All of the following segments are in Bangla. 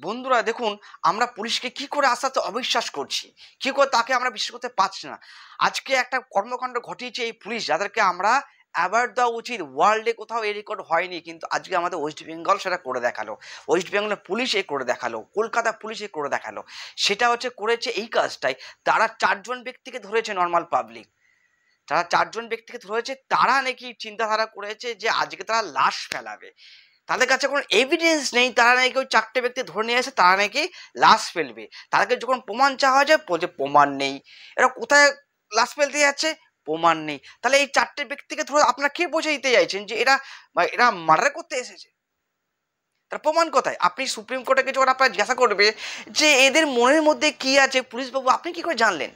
বন্ধুরা দেখুন, আমরা পুলিশকে কি করে আস্তে অবিশ্বাস করছি, কি করে তাকে আমরা বিশ্বাস করতে পারছি না। আজকে একটা কর্মকাণ্ড ঘটিয়েছে এই পুলিশ, যাদেরকে আমরা অ্যাওয়ার্ড দেওয়া উচিত। ওয়ার্ল্ডে কোথাও এই রেকর্ড হয়নি, কিন্তু আজকে আমাদের ওয়েস্ট বেঙ্গল সেটা করে দেখালো। ওয়েস্ট বেঙ্গলের পুলিশ এ করে দেখালো, কলকাতা পুলিশ এ করে দেখালো। সেটা হচ্ছে করেছে এই কাজটাই। তারা 4 জন ব্যক্তিকে ধরেছে, নর্মাল পাবলিক। তারা 4 জন ব্যক্তিকে ধরেছে, তারা নাকি চিন্তাধারা করেছে যে আজকে তারা লাশ ফেলাবে। তাদের কাছে কোনো এভিডেন্স নেই, তারা নাকি ওই 4টে ব্যক্তি ধরে নিয়ে এসে তারা নাকি লাশ ফেলবে। তাদেরকে যখন প্রমাণ চাওয়া যায় বলছে প্রমাণ নেই। এরা কোথায় লাশ ফেলতে যাচ্ছে? প্রমাণ নেই। তাহলে এই 4টে ব্যক্তিকে ধরে আপনারা কে বোঝাই দিতে চাইছেন যে এরা মার্ডার করতে এসেছে? তার প্রমাণ কোথায়? আপনি সুপ্রিম কোর্টে যখন আপনারা জিজ্ঞাসা করবে যে এদের মনের মধ্যে কি আছে, পুলিশবাবু আপনি কি করে জানলেন?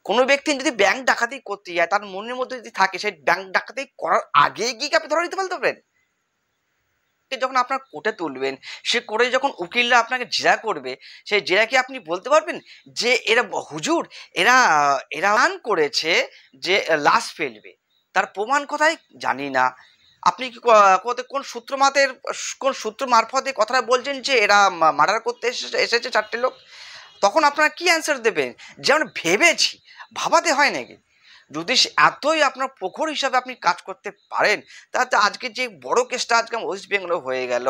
কোনো ব্যক্তি যদি ব্যাংক ডাকাতি করতে যায়, তার মনের মধ্যে যদি থাকে, সেই ব্যাংক ডাকাতি করার আগে গিয়ে আপনি ধরে নিতে পারবেন? যখন আপনার কোর্টে তুলবেন, সে কোর্টে যখন উকিলরা আপনাকে জেরা করবে, সেই জেরা কি আপনি বলতে পারবেন যে এরা হুজুর এরা এরা প্ল্যান করেছে যে লাশ ফেলবে? তার প্রমাণ কোথায়? জানি না। আপনি কি কোন সূত্র মারফতে কথাটা বলছেন যে এরা মার্ডার করতে এসেছে 4টে লোক? তখন আপনারা কি অ্যান্সার দেবেন? যেমন ভেবেছি, ভাবাতে হয় নাকি? যদি এতই আপনার প্রখর হিসাবে আপনি কাজ করতে পারেন, তাহলে আজকে যে বড় কেসটা আজকে ওয়েস্ট বেঙ্গলে হয়ে গেল,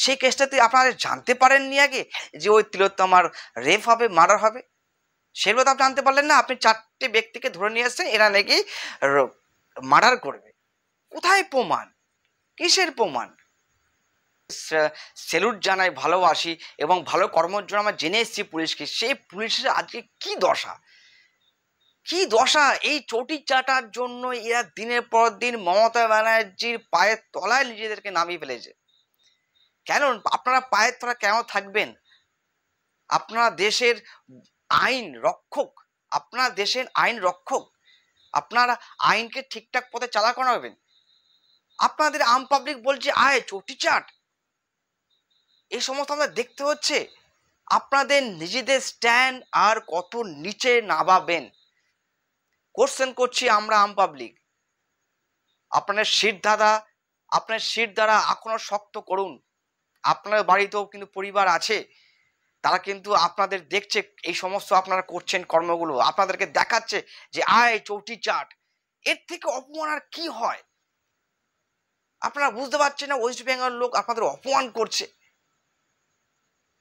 সেই কেসটাতে আপনারা জানতে পারেননি আগে যে ওই তিলোত্তমার রেপ হবে, মার্ডার হবে? সেগুলো তো আপনি জানতে পারলেন না। আপনি 4টে ব্যক্তিকে ধরে নিয়ে আসছেন, এরা নাকি মার্ডার করবে। কোথায় প্রমাণ? কিসের প্রমাণ? স্যালুট জানাই, ভালোবাসি এবং ভালো কর্মের জন্য আমরা জেনে এসেছি পুলিশকে। সেই পুলিশের আজকে কি দশা, কি দশা! এই চটি চাটার জন্য এরা দিনের পর দিন মমতা ব্যানার্জির পায়ের তলায় নিজেদেরকে নামিয়ে ফেলেছে। কেন আপনারা পায়ের তলায় কেন থাকবেন? আপনারা দেশের আইন রক্ষক, আপনারা দেশের আইন রক্ষক, আপনারা আইনকে ঠিকঠাক পথে চালা করাবেন। আপনাদের আম পাবলিক বলছে আয় চটি চাট, এই সমস্ত আমাদের দেখতে হচ্ছে। আপনাদের নিজেদের স্ট্যান্ড আর কত নিচে নামাবেন? কোশ্চেন করছি আমরা আম পাবলিক। আপনার শির দ্বারা এখনো শক্ত করুন। আপনার বাড়িতেও কিন্তু পরিবার আছে, তারা কিন্তু আপনাদের দেখছে, এই সমস্ত আপনারা করছেন কর্মগুলো, আপনাদেরকে দেখাচ্ছে যে আয় চৌটি চাট। এর থেকে অপমান আর কি হয়? আপনারা বুঝতে পারছেন না ওয়েস্ট বেঙ্গল লোক আপনাদের অপমান করছে?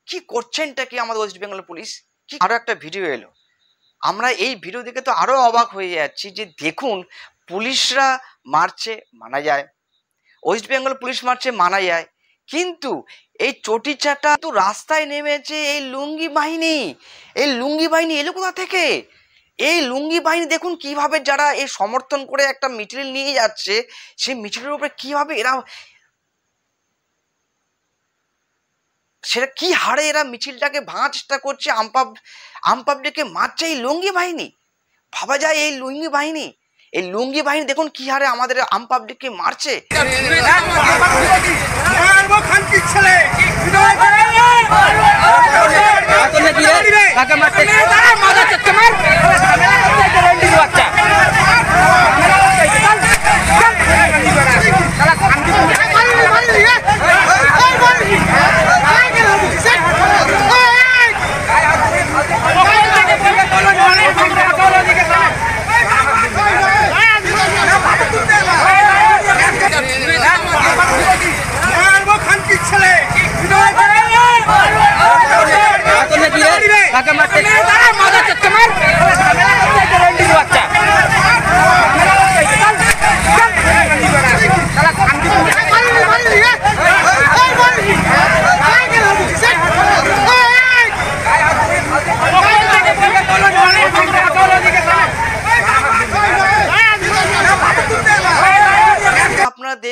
কি করছেনটা কি আমাদের ওয়েস্ট বেঙ্গল পুলিশ? কি আরো একটা ভিডিও এলো, আমরা এই ভিডিও দেখে তো আরো অবাক হয়ে যাচ্ছি যে দেখুন, পুলিশরা মারছে মানা যায়, ওয়েস্ট বেঙ্গল পুলিশ মারছে মানা যায়, কিন্তু এই চটি চাটা তো রাস্তায় নেমেছে এই লুঙ্গি বাহিনী। এই লুঙ্গি বাহিনী এলো কোথা থেকে? এই লুঙ্গি বাহিনী দেখুন কিভাবে যারা এই সমর্থন করে একটা মিছিল নিয়ে যাচ্ছে, সেই মিছিলের উপরে কিভাবে এরা, সেটা কি হারে এরা মিছিলটাকে ভাঙার চেষ্টা করছে, আম পাবলিককে মারছে এই লুঙ্গি বাহিনী। ভাবা যায় এই লুঙ্গি বাহিনী দেখুন কি হারে আমাদের আম পাবলিককে মারছে।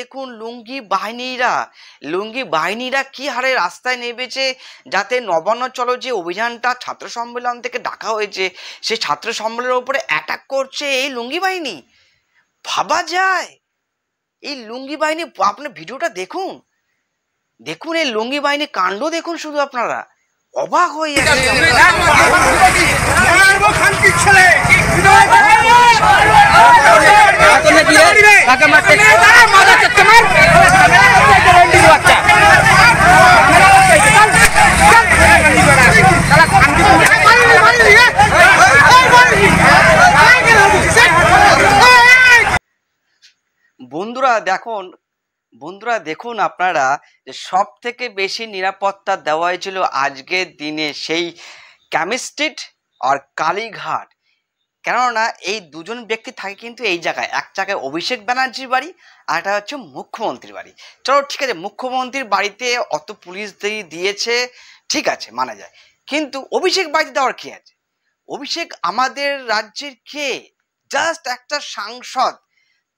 দেখুন লুঙ্গি বাহিনীরা কি হারে রাস্তায় নেমেছে, যাতে নবান্ন চলো যে অভিযানটা ছাত্র সম্মেলন থেকে ডাকা হয়েছে, সেই ছাত্র সম্মেলনের উপরে অ্যাটাক করছে এই লুঙ্গি বাহিনী। ভাবা যায় এই লুঙ্গি বাহিনী, আপনার ভিডিওটা দেখুন, এই লুঙ্গি বাহিনী কাণ্ড দেখুন, শুধু আপনারা অবাক হয়ে যাচ্ছে। এখন বন্ধুরা দেখুন আপনারা যে সব থেকে বেশি নিরাপত্তা দেওয়া হয়েছিল আজকের দিনে সেই ক্যামি স্ট্রিট আর কালীঘাট। কেননা এই দুজন ব্যক্তি থাকে কিন্তু এই জায়গায়, এক জায়গায় অভিষেক ব্যানার্জির বাড়ি আর একটা হচ্ছে মুখ্যমন্ত্রীর বাড়ি। চলো ঠিক আছে, মুখ্যমন্ত্রীর বাড়িতে অত পুলিশ দিয়েছে, ঠিক আছে মানা যায়, কিন্তু অভিষেক বাড়িতে দেওয়ার কি আছে? অভিষেক আমাদের রাজ্যের কে? জাস্ট একটা সাংসদ,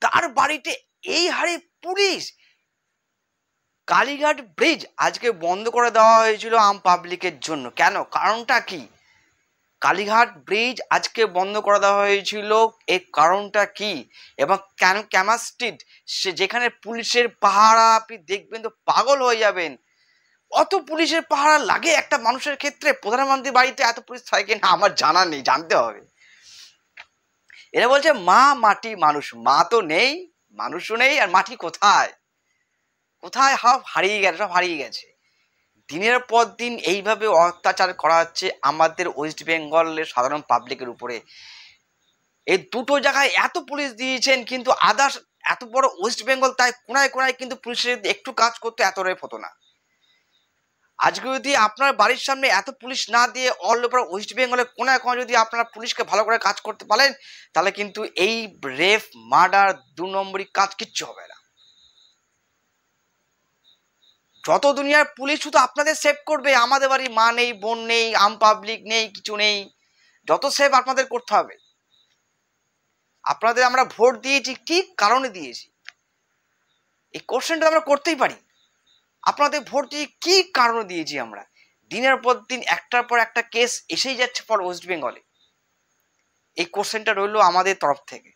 তার বাড়িতে এই হারে পুলিশ। কালীঘাট ব্রিজ আজকে বন্ধ করে দেওয়া হয়েছিল আম পাবলিকের জন্য। কেন? কারণটা কি? কালীঘাট ব্রিজ আজকে বন্ধ করে দেওয়া হয়েছিল, এর কারণটা কি? এবং কেন ক্যামা স্ট্রিট, সে যেখানে পুলিশের পাহারা আপনি দেখবেন তো পাগল হয়ে যাবেন। অত পুলিশের পাহারা লাগে একটা মানুষের ক্ষেত্রে? প্রধানমন্ত্রীর বাড়িতে এত পুলিশ থাকে না আমার জানা নেই, জানতে হবে। এরা বলছে মা মাটি মানুষ, মা তো নেই, মানুষও নেই, আর মাটি কোথায় কোথায়? সব হারিয়ে গেছে, সব হারিয়ে গেছে। দিনের পর দিন এইভাবে অত্যাচার করা হচ্ছে আমাদের ওয়েস্ট বেঙ্গলের সাধারণ পাবলিকের উপরে। এই দুটো জায়গায় এত পুলিশ দিয়েছেন, কিন্তু আদার্স এত বড় ওয়েস্ট বেঙ্গল, তাই কোনায় কোনায় কিন্তু পুলিশের একটু কাজ করতে এত রেপ হতো না। আজকে যদি আপনার বাড়ির সামনে এত পুলিশ না দিয়ে অল ওভার ওয়েস্ট বেঙ্গলের কোনায় কোনায় যদি আপনারা পুলিশকে ভালো করে কাজ করতে পারেন, তাহলে কিন্তু এই রেপ, মার্ডার, 2 নম্বরই কাজ কিচ্ছু হবে না। যত দুনিয়ার পুলিশ শুধু আপনাদের সেভ করবে, আমাদের বাড়ির মা নেই, বোন নেই, আম পাবলিক নেই, কিছু নেই, যত সেভ আপনাদের করতে হবে। আপনাদের আমরা ভোট দিয়েছি, কি কারণে দিয়েছি? এই কোশ্চেনটা আমরা করতেই পারি। আপনাদের ভোট দিয়ে কি কারণে দিয়েছি আমরা? দিনের পর দিন একটার পর একটা কেস এসেই যাচ্ছে ফর ওয়েস্ট বেঙ্গলে। এই কোশ্চেনটা রইলো আমাদের তরফ থেকে।